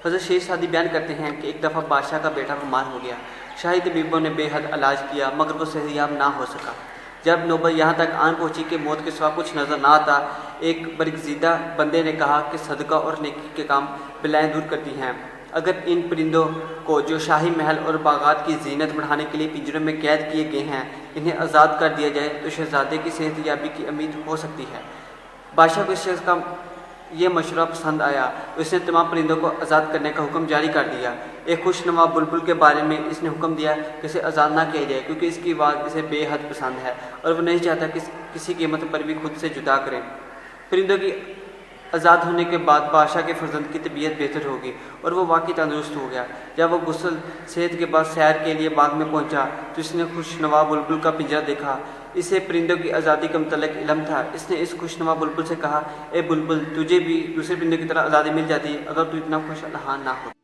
حضرت شیر سعدی بیان کرتے ہیں کہ ایک دفعہ بادشاہ کا بیٹا بیمار ہو گیا۔ شاہی طبیبوں نے بے حد علاج کیا مگر وہ صحتیاب نہ ہو سکا۔ جب نوبت یہاں تک آن پہنچی کہ موت کے سوا کچھ نظر نہ آتا، ایک برگزیدہ بندے نے کہا کہ صدقہ اور نیکی کے کام بلائیں دور کرتی ہیں۔ اگر ان پرندوں کو جو شاہی محل اور باغات کی زینت بڑھانے کے لیے پنجروں میں قید کیے گئے ہیں انہیں آزاد کر دیا جائے تو شہزادے کی صحت یابی کی امید ہو سکتی ہے۔ بادشاہ کو اس شخص کا یہ مشورہ پسند آیا، اس نے تمام پرندوں کو آزاد کرنے کا حکم جاری کر دیا۔ ایک خوش نما بلبل کے بارے میں اس نے حکم دیا کہ اسے آزاد نہ کیا جائے کیونکہ اس کی آواز اسے بے حد پسند ہے اور وہ نہیں چاہتا کہ کسی قیمت پر بھی خود سے جدا کریں۔ پرندوں کی آزاد ہونے کے بعد بادشاہ کے فرزند کی طبیعت بہتر ہوگی اور وہ واقعی تندرست ہو گیا۔ جب وہ غسل صحت کے بعد سیر کے لیے باغ میں پہنچا تو اس نے خوش نوا بلبل کا پنجرہ دیکھا۔ اسے پرندوں کی آزادی کا متعلق علم تھا۔ اس نے اس خوش نوا بلبل سے کہا، اے بلبل، تجھے بھی دوسرے پرندوں کی طرح آزادی مل جاتی اگر تو اتنا خوش الحان نہ ہو۔